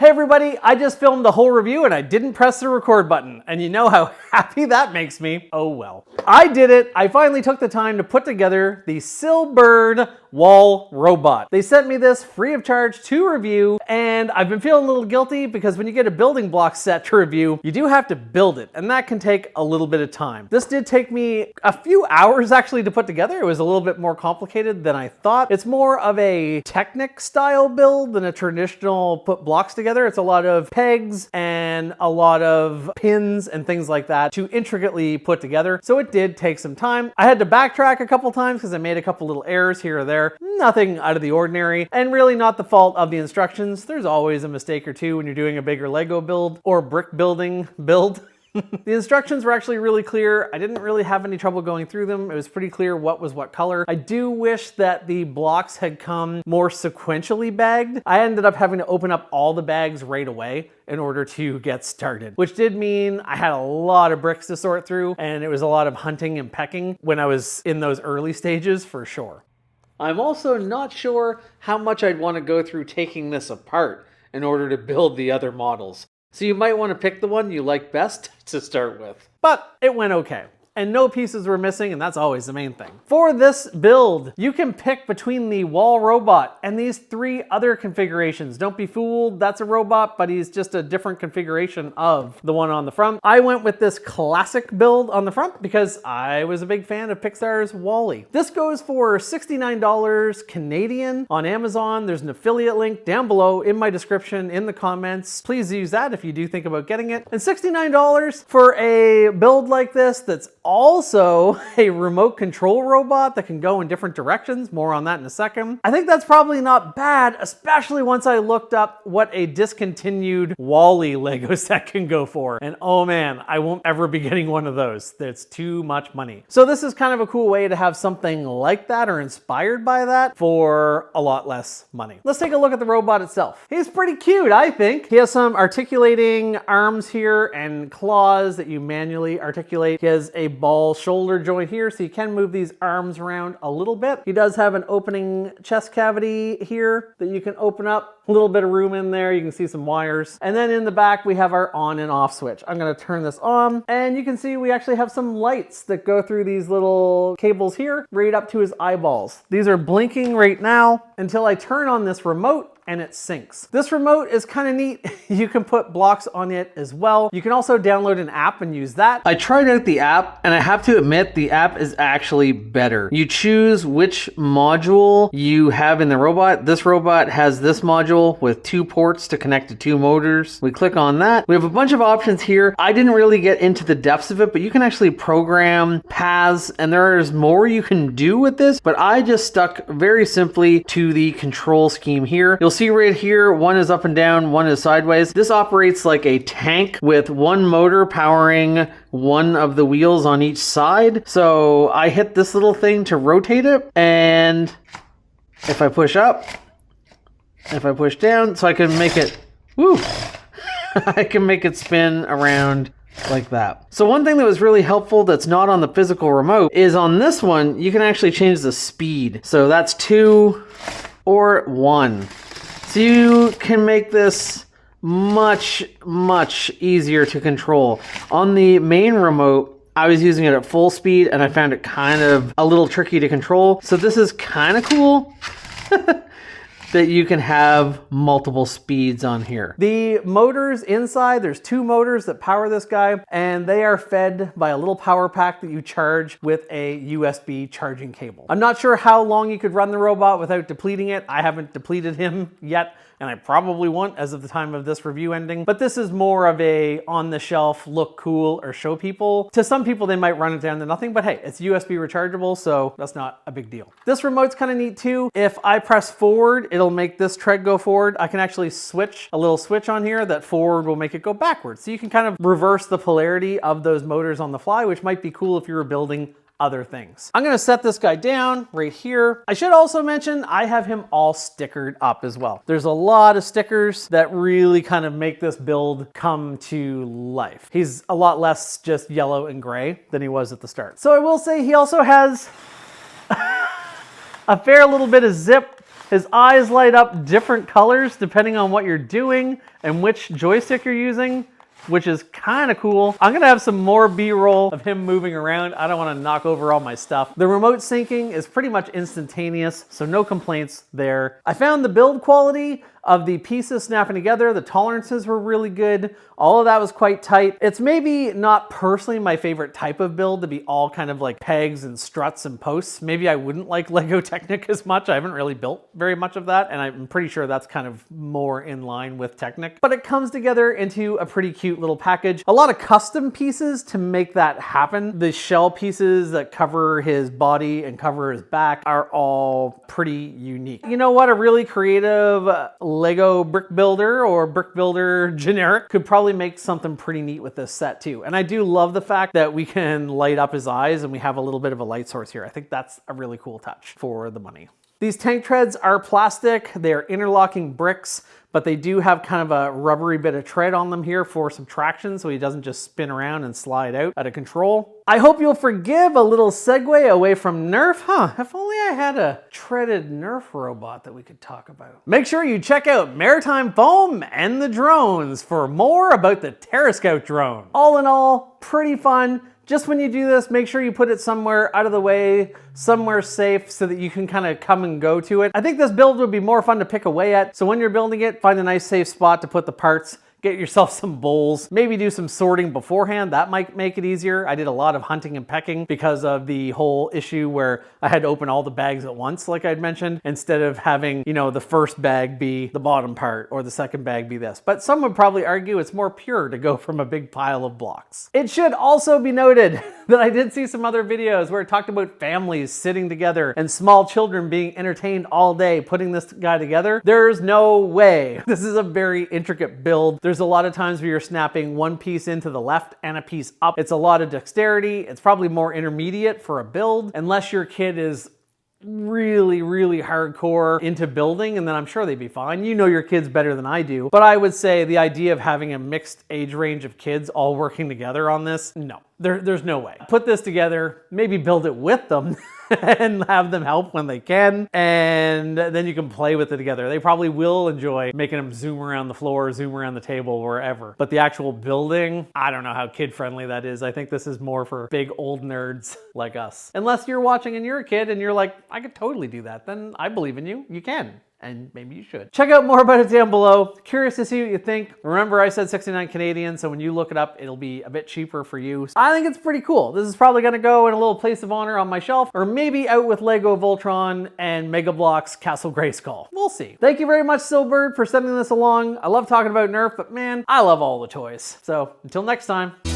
Hey everybody, I just filmed the whole review and I didn't press the record button. And you know how happy that makes me. Oh well. I did it. I finally took the time to put together the Sillbird wall robot. They sent me this free of charge to review, and I've been feeling a little guilty because when you get a building block set to review, you do have to build it, and that can take a little bit of time. This did take me a few hours actually to put together. It was a little bit more complicated than I thought. It's more of a Technic style build than a traditional put blocks together. It's a lot of pegs and a lot of pins and things like that to intricately put together. So it did take some time. I had to backtrack a couple times because I made a couple little errors here or there. Nothing out of the ordinary, and really not the fault of the instructions. There's always a mistake or two when you're doing a bigger Lego build or brick building build. The instructions were actually really clear. I didn't really have any trouble going through them. It was pretty clear what was what color. I do wish that the blocks had come more sequentially bagged. I ended up having to open up all the bags right away in order to get started, which did mean I had a lot of bricks to sort through, and it was a lot of hunting and pecking when I was in those early stages for sure. I'm also not sure how much I'd want to go through taking this apart in order to build the other models. So you might want to pick the one you like best to start with. But it went okay. And no pieces were missing, and that's always the main thing. For this build, you can pick between the WALLROBOT and these three other configurations. Don't be fooled, that's a robot, but he's just a different configuration of the one on the front. I went with this classic build on the front because I was a big fan of Pixar's WALL-E. This goes for $69 Canadian on Amazon. There's an affiliate link down below in my description, in the comments. Please use that if you do think about getting it. And $69 for a build like this that's also a remote control robot that can go in different directions. More on that in a second. I think that's probably not bad, especially once I looked up what a discontinued WALL-E Lego set can go for. And oh man, I won't ever be getting one of those. That's too much money. So this is kind of a cool way to have something like that or inspired by that for a lot less money. Let's take a look at the robot itself. He's pretty cute, I think. He has some articulating arms here and claws that you manually articulate. He has a ball shoulder joint here, so you can move these arms around a little bit. He does have an opening chest cavity here that you can open up. A little bit of room in there. You can see some wires. And then in the back, we have our on and off switch. I'm gonna turn this on, and you can see we actually have some lights that go through these little cables here, right up to his eyeballs. These are blinking right now until I turn on this remote and it syncs. This remote is kind of neat. You can put blocks on it as well. You can also download an app and use that. I tried out the app, and I have to admit the app is actually better. You choose which module you have in the robot. This robot has this module with 2 ports to connect to 2 motors. We click on that. We have a bunch of options here. I didn't really get into the depths of it, but you can actually program paths, and there's more you can do with this, but I just stuck very simply to the control scheme here. You'll see right here, one is up and down, one is sideways. This operates like a tank with one motor powering one of the wheels on each side. So I hit this little thing to rotate it, and if I push up, if I push down, so I can make it, woo, I can make it spin around like that. So one thing that was really helpful that's not on the physical remote is on this one, you can actually change the speed. So that's 2 or 1. So you can make this much, much easier to control. On the main remote, I was using it at full speed and I found it kind of a little tricky to control. So this is kind of cool that you can have multiple speeds on here. The motors inside, there's 2 motors that power this guy, and they are fed by a little power pack that you charge with a USB charging cable. I'm not sure how long you could run the robot without depleting it. I haven't depleted him yet, and I probably won't as of the time of this review ending, but this is more of a on-the-shelf, look cool, or show people. To some people, they might run it down to nothing, but hey, it's USB rechargeable, so that's not a big deal. This remote's kind of neat too. If I press forward, it'll make this tread go forward. I can actually switch a little switch on here that forward will make it go backwards. So you can kind of reverse the polarity of those motors on the fly, which might be cool if you were building other things. I'm gonna set this guy down right here. I should also mention I have him all stickered up as well. There's a lot of stickers that really kind of make this build come to life. He's a lot less just yellow and gray than he was at the start. So I will say he also has a fair little bit of zip His eyes light up different colors depending on what you're doing and which joystick you're using, which is kind of cool. I'm gonna have some more B-roll of him moving around. I don't wanna knock over all my stuff. The remote syncing is pretty much instantaneous, so no complaints there. I found the build quality of the pieces snapping together, the tolerances were really good. All of that was quite tight. It's maybe not personally my favorite type of build to be all kind of like pegs and struts and posts. Maybe I wouldn't like Lego Technic as much. I haven't really built very much of that, and I'm pretty sure that's kind of more in line with Technic. But it comes together into a pretty cute little package. A lot of custom pieces to make that happen. The shell pieces that cover his body and cover his back are all pretty unique. You know what? A really creative Lego brick builder or brick builder generic could probably make something pretty neat with this set too. And I do love the fact that we can light up his eyes and we have a little bit of a light source here. I think that's a really cool touch for the money. These tank treads are plastic. They're interlocking bricks, but they do have kind of a rubbery bit of tread on them here for some traction so he doesn't just spin around and slide out of control. I hope you'll forgive a little segue away from Nerf. If only I had a treaded Nerf robot that we could talk about. Make sure you check out Maritime Foam and the drones for more about the Terra Scout drone. All in all, pretty fun. Just when you do this, make sure you put it somewhere out of the way, somewhere safe so that you can kind of come and go to it. I think this build would be more fun to pick away at. So when you're building it, find a nice safe spot to put the parts. Get yourself some bowls, maybe do some sorting beforehand. That might make it easier. I did a lot of hunting and pecking because of the whole issue where I had to open all the bags at once, like I'd mentioned, instead of having, you know, the first bag be the bottom part or the second bag be this. But some would probably argue it's more pure to go from a big pile of blocks. It should also be noted that I did see some other videos where it talked about families sitting together and small children being entertained all day putting this guy together. There's no way. This is a very intricate build. There's a lot of times where you're snapping one piece into the left and a piece up. It's a lot of dexterity. It's probably more intermediate for a build, unless your kid is really hardcore into building, and then I'm sure they'd be fine. You know your kids better than I do. But I would say the idea of having a mixed age range of kids all working together on this, no. There's no way. Put this together, maybe build it with them and have them help when they can, and then you can play with it together. They probably will enjoy making them zoom around the floor, zoom around the table, wherever. But the actual building, I don't know how kid-friendly that is. I think this is more for big old nerds like us. Unless you're watching and you're a kid and you're like, I could totally do that, then I believe in you. You can. And maybe you should. Check out more about it down below. Curious to see what you think. Remember, I said 69 Canadian, so when you look it up, it'll be a bit cheaper for you. I think it's pretty cool. This is probably gonna go in a little place of honor on my shelf, or maybe out with Lego Voltron and Mega Bloks Castle Grayskull. We'll see. Thank you very much, Sillbird, for sending this along. I love talking about Nerf, but man, I love all the toys. So until next time.